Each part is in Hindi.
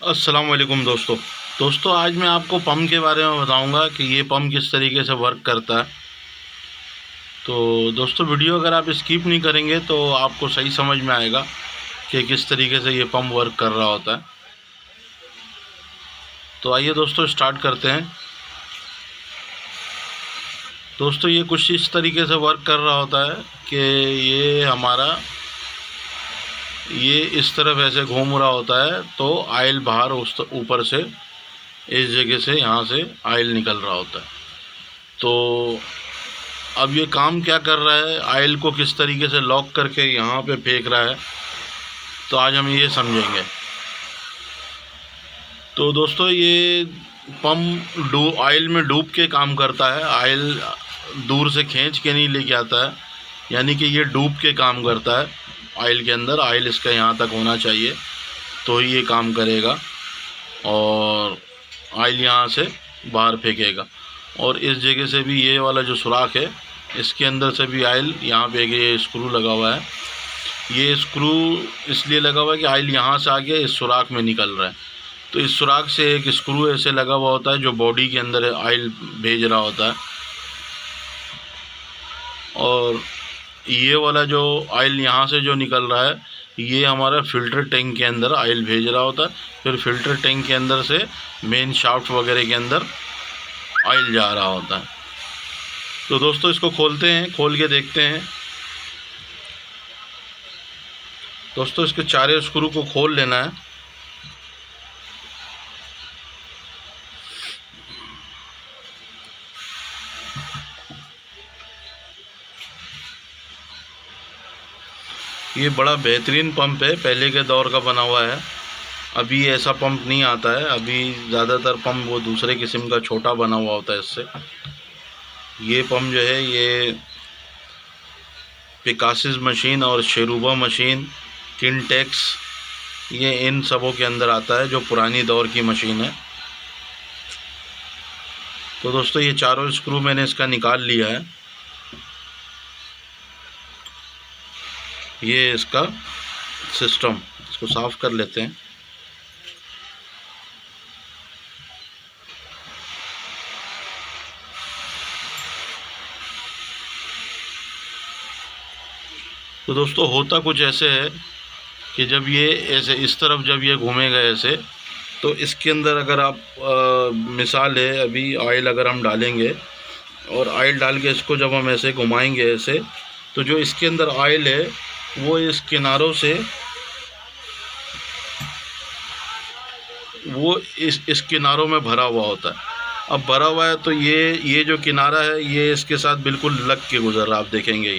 अस्सलाम वालेकुम दोस्तों आज मैं आपको पम्प के बारे में बताऊंगा कि ये पम्प किस तरीके से वर्क करता है। तो दोस्तों वीडियो अगर आप स्किप नहीं करेंगे तो आपको सही समझ में आएगा कि किस तरीके से ये पम्प वर्क कर रहा होता है। तो आइए दोस्तों स्टार्ट करते हैं। दोस्तों ये कुछ इस तरीके से वर्क कर रहा होता है कि ये इस तरफ ऐसे घूम रहा होता है, तो ऑयल बाहर उस ऊपर से इस जगह से यहाँ से ऑयल निकल रहा होता है। तो अब ये काम क्या कर रहा है, ऑयल को किस तरीके से लॉक करके यहाँ पे फेंक रहा है, तो आज हम ये समझेंगे। तो दोस्तों ये पंप ऑयल में डूब के काम करता है, ऑयल दूर से खींच के नहीं लेके आता है, यानी कि ये डूब के काम करता है ऑयल के अंदर। ऑयल इसका यहाँ तक होना चाहिए तो ही ये काम करेगा, और ऑयल यहाँ से बाहर फेंकेगा। और इस जगह से भी ये वाला जो सुराख है, इसके अंदर से भी ऑयल, यहाँ पे ये स्क्रू लगा हुआ है, ये स्क्रू इसलिए लगा हुआ है कि ऑयल यहाँ से आगे इस सुराख में निकल रहा है। तो इस सुराख से एक स्क्रू ऐसे लगा हुआ होता है जो बॉडी के अंदर ऑयल भेज रहा होता है, और ये वाला जो ऑयल यहाँ से जो निकल रहा है, ये हमारा फ़िल्टर टैंक के अंदर ऑयल भेज रहा होता है। फिर फ़िल्टर टैंक के अंदर से मेन शाफ्ट वगैरह के अंदर ऑयल जा रहा होता है। तो दोस्तों इसको खोलते हैं, खोल के देखते हैं। दोस्तों इसके चारों स्क्रू को खोल लेना है। ये बड़ा बेहतरीन पंप है, पहले के दौर का बना हुआ है। अभी ऐसा पंप नहीं आता है, अभी ज़्यादातर पंप वो दूसरे किस्म का छोटा बना हुआ होता है। इससे ये पंप जो है, ये पिकासिस मशीन और शेरूबा मशीन, किनटेक्स, ये इन सबों के अंदर आता है, जो पुरानी दौर की मशीन है। तो दोस्तों ये चारों स्क्रू मैंने इसका निकाल लिया है। ये इसका सिस्टम, इसको साफ़ कर लेते हैं। तो दोस्तों होता कुछ ऐसे है कि जब ये ऐसे इस तरफ जब ये घूमेगा ऐसे, तो इसके अंदर अगर आप मिसाल है, अभी ऑयल अगर हम डालेंगे और ऑयल डाल के इसको जब हम ऐसे घुमाएंगे ऐसे, तो जो इसके अंदर ऑयल है वो इस किनारों से, वो इस किनारों में भरा हुआ होता है। अब भरा हुआ है तो ये जो किनारा है, ये इसके साथ बिल्कुल लग के गुजर रहा है। आप देखेंगे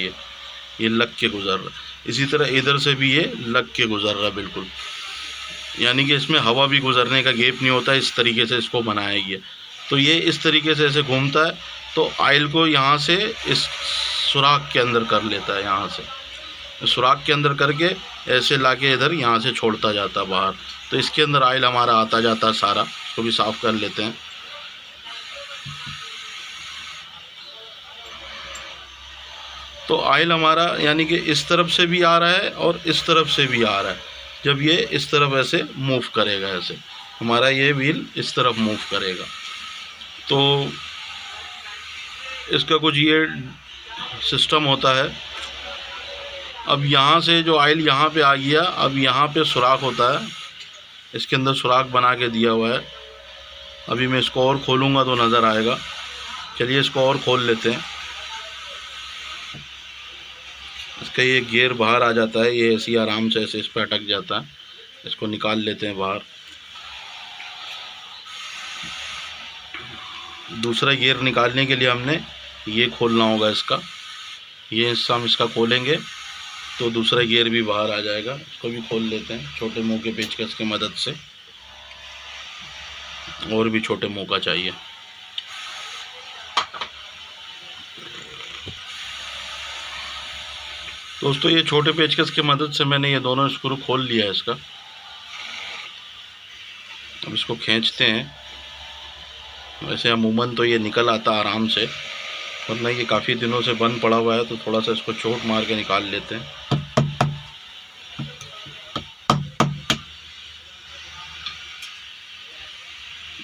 ये लग के गुजर रहा है। इसी तरह इधर से भी ये लग के गुजर रहा है बिल्कुल, यानी कि इसमें हवा भी गुजरने का गैप नहीं होता। इस तरीके से इसको बनाया गया। तो ये इस तरीके से ऐसे घूमता है, तो ऑयल को यहाँ से इस सुराख के अंदर कर लेता है, यहाँ से सुराख के अंदर करके ऐसे लाके इधर यहाँ से छोड़ता जाता है बाहर। तो इसके अंदर ऑयल हमारा आता जाता है सारा। इसको भी साफ़ कर लेते हैं। तो ऑयल हमारा यानी कि इस तरफ से भी आ रहा है और इस तरफ से भी आ रहा है। जब ये इस तरफ ऐसे मूव करेगा, ऐसे हमारा ये व्हील इस तरफ मूव करेगा, तो इसका कुछ ये सिस्टम होता है। अब यहाँ से जो ऑयल यहाँ पे आ गया, अब यहाँ पे सुराख होता है, इसके अंदर सुराख बना के दिया हुआ है। अभी मैं इसको और खोलूँगा तो नज़र आएगा। चलिए इसको और खोल लेते हैं। इसका ये गियर बाहर आ जाता है, ये ऐसे आराम से ऐसे इस पर अटक जाता है। इसको निकाल लेते हैं बाहर। दूसरा गियर निकालने के लिए हमने ये खोलना होगा इसका। ये हिस्सा हम इसका खोलेंगे तो दूसरा गियर भी बाहर आ जाएगा। इसको भी खोल लेते हैं छोटे मुँह के पेचकस की मदद से। और भी छोटे मुँह का चाहिए। दोस्तों ये छोटे पेचकस की मदद से मैंने ये दोनों स्क्रू खोल लिया है इसका। अब इसको खींचते हैं। वैसे अमूमन तो ये निकल आता आराम से, वरना ये काफ़ी दिनों से बंद पड़ा हुआ है, तो थोड़ा सा इसको चोट मार के निकाल लेते हैं।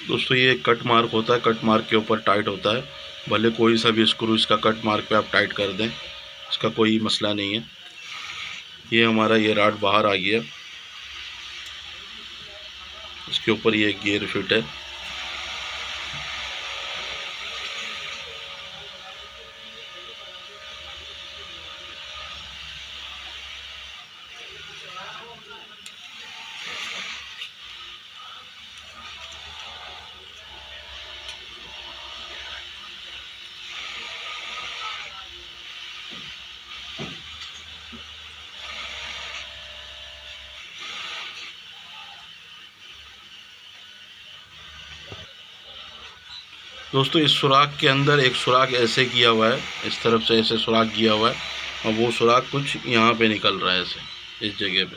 दोस्तों ये कट मार्क होता है, कट मार्क के ऊपर टाइट होता है। भले कोई सा भी स्क्रू इसका कट मार्क पे आप टाइट कर दें, इसका कोई मसला नहीं है। ये हमारा ये रॉड बाहर आ गया, इसके ऊपर ये गियर फिट है। दोस्तों इस सुराख के अंदर एक सुराख ऐसे किया हुआ है, इस तरफ से ऐसे सुराख किया हुआ है, और वो सुराख कुछ यहाँ पे निकल रहा है ऐसे इस जगह पे।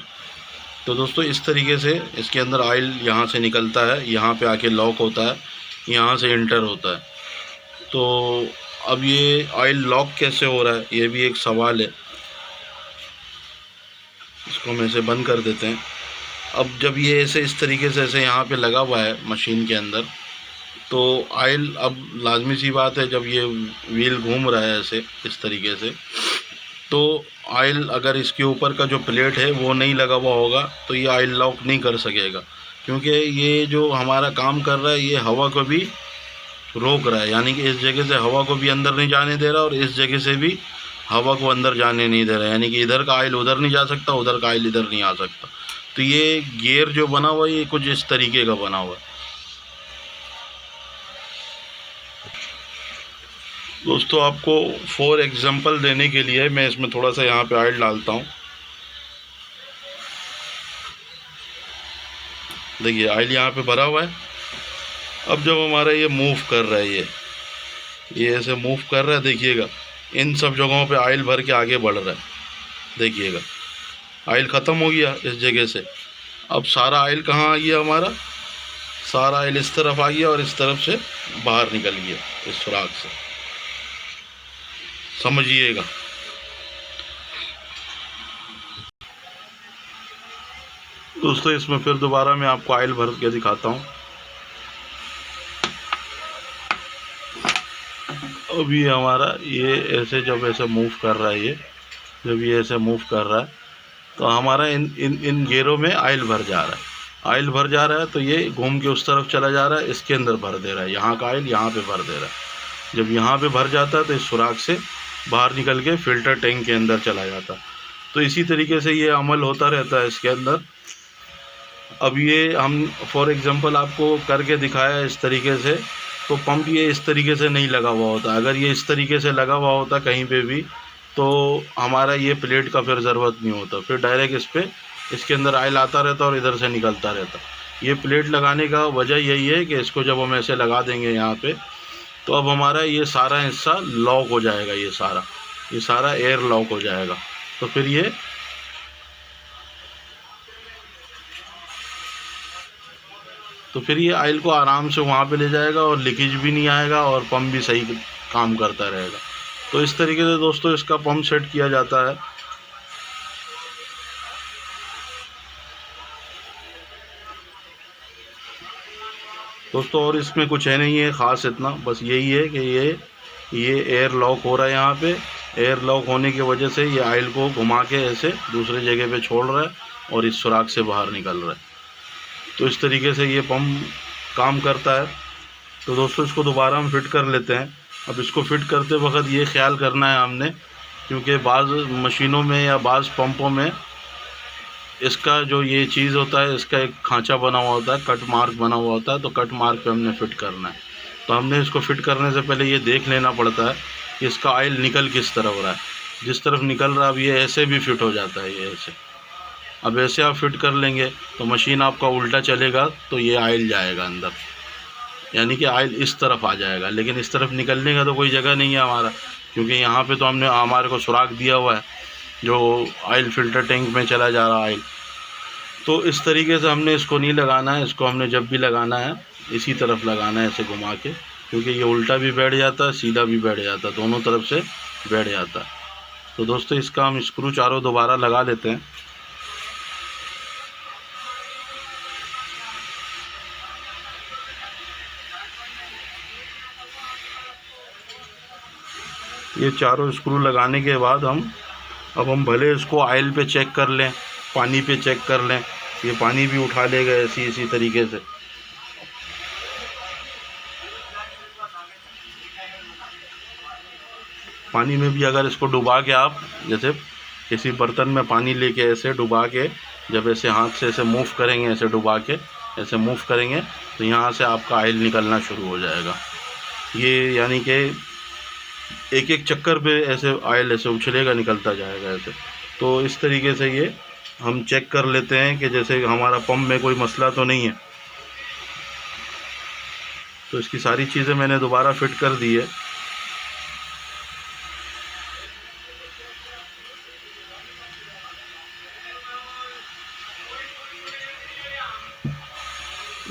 तो दोस्तों इस तरीके से इसके अंदर ऑयल यहाँ से निकलता है, यहाँ पे आके लॉक होता है, यहाँ से इंटर होता है। तो अब ये ऑयल लॉक कैसे हो रहा है, ये भी एक सवाल है। इसको हम ऐसे बंद कर देते हैं। अब जब ये ऐसे इस तरीके से ऐसे यहाँ पे लगा हुआ है मशीन के अंदर, तो ऑयल अब लाजमी सी बात है, जब ये व्हील घूम रहा है ऐसे इस तरीके से, तो ऑयल अगर इसके ऊपर का जो प्लेट है वो नहीं लगा हुआ होगा तो ये ऑयल लॉक नहीं कर सकेगा, क्योंकि ये जो हमारा काम कर रहा है ये हवा को भी रोक रहा है। यानी कि इस जगह से हवा को भी अंदर नहीं जाने दे रहा और इस जगह से भी हवा को अंदर जाने नहीं दे रहा। यानी कि इधर का ऑयल उधर नहीं जा सकता, उधर का ऑयल इधर नहीं आ सकता। तो ये गियर जो बना हुआ है ये कुछ इस तरीके का बना हुआ है। दोस्तों आपको फॉर एग्जांपल देने के लिए मैं इसमें थोड़ा सा यहाँ पे ऑयल डालता हूँ। देखिए ऑयल यहाँ पे भरा हुआ है। अब जब हमारा ये मूव कर रहा है, ये ऐसे मूव कर रहा है, देखिएगा इन सब जगहों पे ऑयल भर के आगे बढ़ रहा है। देखिएगा ऑयल ख़त्म हो गया इस जगह से। अब सारा ऑयल कहाँ आ गया हमारा, सारा ऑयल इस तरफ आ गया और इस तरफ से बाहर निकल गया इस सुराख से, समझिएगा। दोस्तों इसमें फिर दोबारा मैं आपको ऑयल भर के दिखाता हूँ। अब ये हमारा ये ऐसे जब ऐसे मूव कर रहा है, ये जब ये ऐसे मूव कर रहा है तो हमारा इन गियरों में ऑयल भर जा रहा है। ऑयल भर जा रहा है तो ये घूम के उस तरफ चला जा रहा है, इसके अंदर भर दे रहा है, यहाँ का ऑयल यहाँ पे भर दे रहा है। जब यहाँ पे भर जाता है तो इस सुराख से बाहर निकल के फ़िल्टर टैंक के अंदर चला जाता। तो इसी तरीके से ये अमल होता रहता है इसके अंदर। अब ये हम फॉर एग्ज़ाम्पल आपको करके दिखाया इस तरीके से, तो पंप ये इस तरीके से नहीं लगा हुआ होता। अगर ये इस तरीके से लगा हुआ होता कहीं पे भी तो हमारा ये प्लेट का फिर ज़रूरत नहीं होता, फिर डायरेक्ट इस पर इसके अंदर ऑयल आता रहता और इधर से निकलता रहता। ये प्लेट लगाने का वजह यही है कि इसको जब हम ऐसे लगा देंगे यहाँ पे, तो अब हमारा ये सारा हिस्सा लॉक हो जाएगा, ये सारा एयर लॉक हो जाएगा। तो फिर ये ऑयल को आराम से वहाँ पे ले जाएगा और लीकेज भी नहीं आएगा और पंप भी सही काम करता रहेगा। तो इस तरीके से दोस्तों इसका पंप सेट किया जाता है। दोस्तों और इसमें कुछ है नहीं है ख़ास, इतना बस यही है कि ये एयर लॉक हो रहा है। यहाँ पे एयर लॉक होने की वजह से ये ऑयल को घुमा के ऐसे दूसरे जगह पे छोड़ रहा है और इस सुराख से बाहर निकल रहा है। तो इस तरीके से ये पंप काम करता है। तो दोस्तों इसको दोबारा हम फिट कर लेते हैं। अब इसको फिट करते वक्त ये ख्याल करना है हमने, क्योंकि बाज़ मशीनों में या बाज़ पंपों में इसका जो ये चीज़ होता है, इसका एक खांचा बना हुआ होता है, कट मार्क बना हुआ होता है। तो कट मार्क पे हमने फ़िट करना है। तो हमने इसको फ़िट करने से पहले ये देख लेना पड़ता है कि इसका ऑयल निकल किस तरफ रहा है। जिस तरफ निकल रहा है अब ये ऐसे भी फिट हो जाता है, ये ऐसे। अब ऐसे आप फिट कर लेंगे तो मशीन आपका उल्टा चलेगा तो ये ऑयल जाएगा अंदर, यानी कि ऑयल इस तरफ आ जाएगा। लेकिन इस तरफ निकलने का तो कोई जगह नहीं है हमारा, क्योंकि यहाँ पे तो हमने हमारे को सुराख दिया हुआ है जो ऑयल फ़िल्टर टैंक में चला जा रहा ऑयल। तो इस तरीके से हमने इसको नहीं लगाना है। इसको हमने जब भी लगाना है इसी तरफ लगाना है, ऐसे घुमा के, क्योंकि ये उल्टा भी बैठ जाता है, सीधा भी बैठ जाता है, दोनों तरफ से बैठ जाता है। तो दोस्तों इसका हम स्क्रू चारों दोबारा लगा लेते हैं। ये चारों स्क्रू लगाने के बाद अब हम भले इसको ऑयल पे चेक कर लें, पानी पे चेक कर लें, ये पानी भी उठा लेगा इसी तरीके से। पानी में भी अगर इसको डुबा के आप जैसे किसी बर्तन में पानी लेके ऐसे डुबा के जब ऐसे हाथ से ऐसे मूव करेंगे, ऐसे डुबा के ऐसे मूव करेंगे तो यहाँ से आपका ऑयल निकलना शुरू हो जाएगा। ये यानी कि एक एक चक्कर पे ऐसे ऑयल ऐसे उछलेगा, निकलता जाएगा ऐसे। तो इस तरीके से ये हम चेक कर लेते हैं कि जैसे हमारा पंप में कोई मसला तो नहीं है। तो इसकी सारी चीज़ें मैंने दोबारा फिट कर दी है।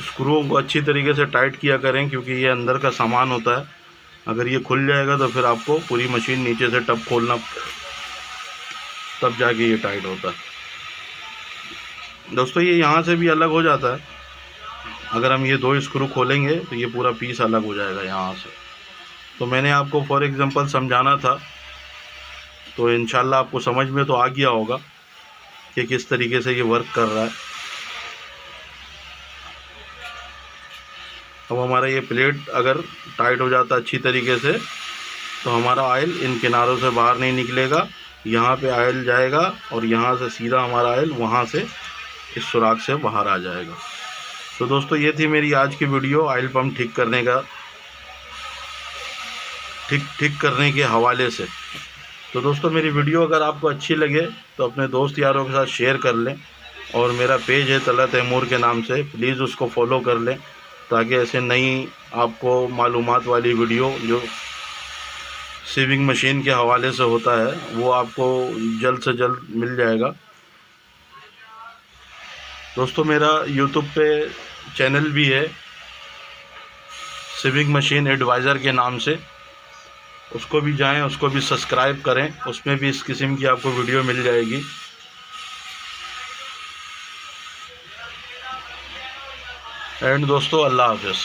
स्क्रूओं को अच्छी तरीके से टाइट किया करें, क्योंकि ये अंदर का सामान होता है। अगर ये खुल जाएगा तो फिर आपको पूरी मशीन नीचे से टब खोलना, तब जाके ये टाइट होता है। दोस्तों ये यहाँ से भी अलग हो जाता है। अगर हम ये 2 स्क्रू खोलेंगे तो ये पूरा पीस अलग हो जाएगा यहाँ से। तो मैंने आपको फॉर एग्जांपल समझाना था, तो इंशाल्लाह आपको समझ में तो आ गया होगा कि किस तरीके से ये वर्क कर रहा है। अब हमारा ये प्लेट अगर टाइट हो जाता अच्छी तरीके से तो हमारा ऑयल इन किनारों से बाहर नहीं निकलेगा, यहाँ पे ऑयल जाएगा और यहाँ से सीधा हमारा ऑयल वहाँ से इस सुराख से बाहर आ जाएगा। तो दोस्तों ये थी मेरी आज की वीडियो ऑयल पंप ठीक करने का, ठीक करने के हवाले से। तो दोस्तों मेरी वीडियो अगर आपको अच्छी लगे तो अपने दोस्त यारों के साथ शेयर कर लें, और मेरा पेज है तलत तैमूर के नाम से, प्लीज़ उसको फॉलो कर लें, ताकि ऐसे नई आपको मालूमात वाली वीडियो जो सीविंग मशीन के हवाले से होता है वो आपको जल्द से जल्द मिल जाएगा। दोस्तों मेरा यूट्यूब पे चैनल भी है सीविंग मशीन एडवाइज़र के नाम से, उसको भी जाएं, उसको भी सब्सक्राइब करें, उसमें भी इस किस्म की आपको वीडियो मिल जाएगी। एंड दोस्तों अल्लाह हाफ़िज़।